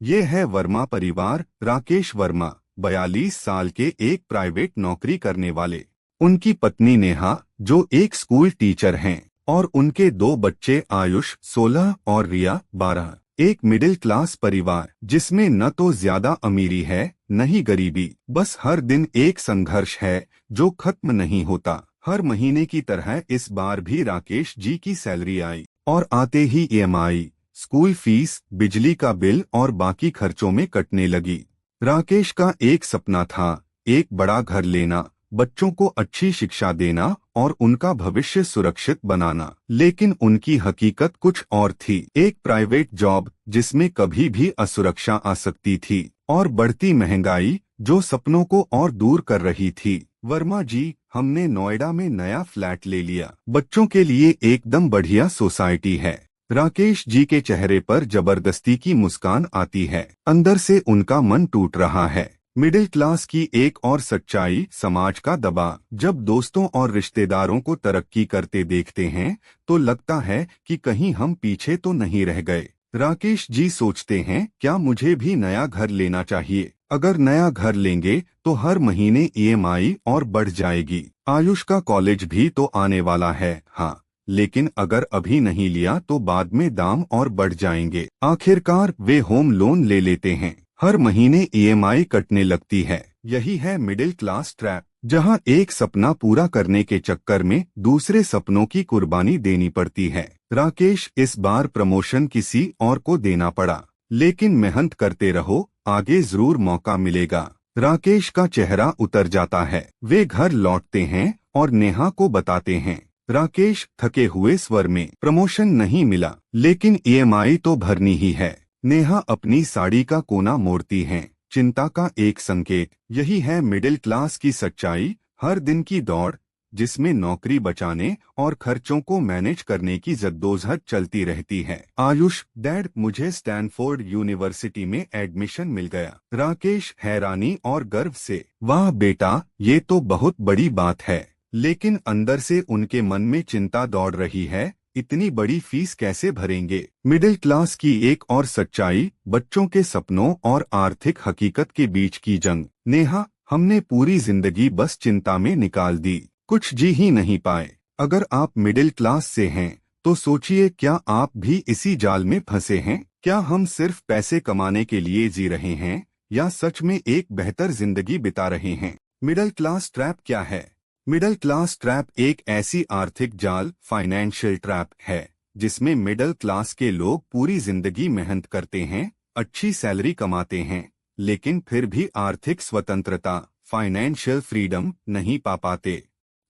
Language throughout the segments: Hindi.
ये है वर्मा परिवार। राकेश वर्मा 42 साल के एक प्राइवेट नौकरी करने वाले, उनकी पत्नी नेहा जो एक स्कूल टीचर हैं, और उनके दो बच्चे आयुष 16 और रिया 12। एक मिडिल क्लास परिवार जिसमें न तो ज्यादा अमीरी है न ही गरीबी, बस हर दिन एक संघर्ष है जो खत्म नहीं होता। हर महीने की तरह इस बार भी राकेश जी की सैलरी आई और आते ही ईएमआई, स्कूल फीस, बिजली का बिल और बाकी खर्चों में कटने लगी। राकेश का एक सपना था, एक बड़ा घर लेना, बच्चों को अच्छी शिक्षा देना और उनका भविष्य सुरक्षित बनाना। लेकिन उनकी हकीकत कुछ और थी। एक प्राइवेट जॉब जिसमें कभी भी असुरक्षा आ सकती थी और बढ़ती महंगाई जो सपनों को और दूर कर रही थी। वर्मा जी, हमने नोएडा में नया फ्लैट ले लिया, बच्चों के लिए एकदम बढ़िया सोसाइटी है। राकेश जी के चेहरे पर जबरदस्ती की मुस्कान आती है, अंदर से उनका मन टूट रहा है। मिडिल क्लास की एक और सच्चाई, समाज का दबाव। जब दोस्तों और रिश्तेदारों को तरक्की करते देखते हैं तो लगता है कि कहीं हम पीछे तो नहीं रह गए। राकेश जी सोचते हैं, क्या मुझे भी नया घर लेना चाहिए? अगर नया घर लेंगे तो हर महीने ईएमआई और बढ़ जाएगी। आयुष का कॉलेज भी तो आने वाला है, हाँ, लेकिन अगर अभी नहीं लिया तो बाद में दाम और बढ़ जाएंगे। आखिरकार वे होम लोन ले लेते हैं। हर महीने ईएमआई कटने लगती है। यही है मिडिल क्लास ट्रैप, जहां एक सपना पूरा करने के चक्कर में दूसरे सपनों की कुर्बानी देनी पड़ती है। राकेश इस बार प्रमोशन किसी और को देना पड़ा, लेकिन मेहनत करते रहो, आगे जरूर मौका मिलेगा। राकेश का चेहरा उतर जाता है। वे घर लौटते हैं और नेहा को बताते हैं। राकेश थके हुए स्वर में, प्रमोशन नहीं मिला, लेकिन ईएमआई तो भरनी ही है। नेहा अपनी साड़ी का कोना मोड़ती हैं, चिंता का एक संकेत। यही है मिडिल क्लास की सच्चाई, हर दिन की दौड़ जिसमें नौकरी बचाने और खर्चों को मैनेज करने की जद्दोजहद चलती रहती है। आयुष, डैड, मुझे स्टैनफोर्ड यूनिवर्सिटी में एडमिशन मिल गया। राकेश हैरानी और गर्व से, वाह बेटा, ये तो बहुत बड़ी बात है। लेकिन अंदर से उनके मन में चिंता दौड़ रही है, इतनी बड़ी फीस कैसे भरेंगे? मिडिल क्लास की एक और सच्चाई, बच्चों के सपनों और आर्थिक हकीकत के बीच की जंग। नेहा, हमने पूरी जिंदगी बस चिंता में निकाल दी, कुछ जी ही नहीं पाए। अगर आप मिडिल क्लास से हैं तो सोचिए, क्या आप भी इसी जाल में फंसे हैं? क्या हम सिर्फ पैसे कमाने के लिए जी रहे हैं या सच में एक बेहतर जिंदगी बिता रहे हैं? मिडिल क्लास ट्रैप क्या है? मिडिल क्लास ट्रैप एक ऐसी आर्थिक जाल, फाइनेंशियल ट्रैप है, जिसमें मिडिल क्लास के लोग पूरी जिंदगी मेहनत करते हैं, अच्छी सैलरी कमाते हैं, लेकिन फिर भी आर्थिक स्वतंत्रता, फाइनेंशियल फ्रीडम नहीं पा पाते।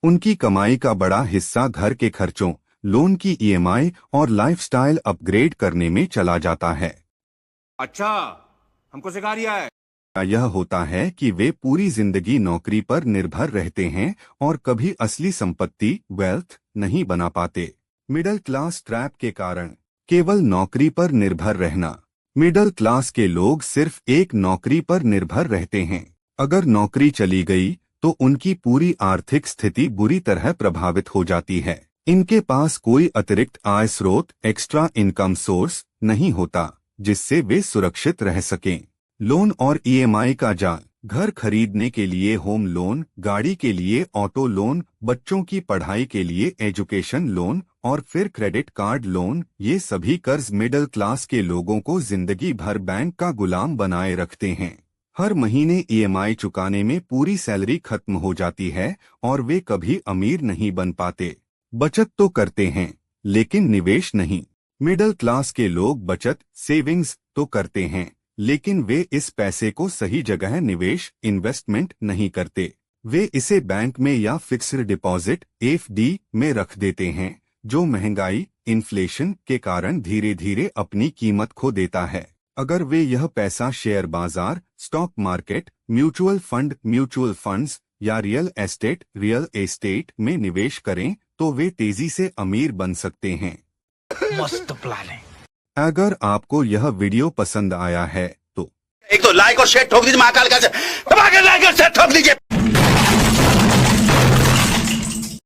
उनकी कमाई का बड़ा हिस्सा घर के खर्चों, लोन की ईएमआई और लाइफस्टाइल अपग्रेड करने में चला जाता है। अच्छा, हमको सिखा रिया है। यह होता है कि वे पूरी जिंदगी नौकरी पर निर्भर रहते हैं और कभी असली संपत्ति, वेल्थ नहीं बना पाते। मिडिल क्लास ट्रैप के कारण केवल नौकरी पर निर्भर रहना। मिडिल क्लास के लोग सिर्फ एक नौकरी पर निर्भर रहते हैं। अगर नौकरी चली गई तो उनकी पूरी आर्थिक स्थिति बुरी तरह प्रभावित हो जाती है। इनके पास कोई अतिरिक्त आय स्रोत, एक्स्ट्रा इनकम सोर्स नहीं होता जिससे वे सुरक्षित रह सकें। लोन और ईएमआई का जाल, घर खरीदने के लिए होम लोन, गाड़ी के लिए ऑटो लोन, बच्चों की पढ़ाई के लिए एजुकेशन लोन और फिर क्रेडिट कार्ड लोन, ये सभी कर्ज मिडिल क्लास के लोगों को जिंदगी भर बैंक का गुलाम बनाए रखते हैं। हर महीने ईएमआई चुकाने में पूरी सैलरी खत्म हो जाती है और वे कभी अमीर नहीं बन पाते। बचत तो करते हैं लेकिन निवेश नहीं। मिडिल क्लास के लोग बचत, सेविंग्स तो करते हैं, लेकिन वे इस पैसे को सही जगह निवेश, इन्वेस्टमेंट नहीं करते। वे इसे बैंक में या फिक्स्ड डिपॉजिट, एफडी में रख देते हैं, जो महंगाई, इन्फ्लेशन के कारण धीरे धीरे अपनी कीमत खो देता है। अगर वे यह पैसा शेयर बाजार, स्टॉक मार्केट, म्यूचुअल फंड्स या रियल एस्टेट में निवेश करें तो वे तेजी से अमीर बन सकते हैं। मस्त प्लान है। अगर आपको यह वीडियो पसंद आया है तो एक तो लाइक और शेयर ठोक दीजिए, महाकाल का लाइक और शेयर ठोक दीजिए।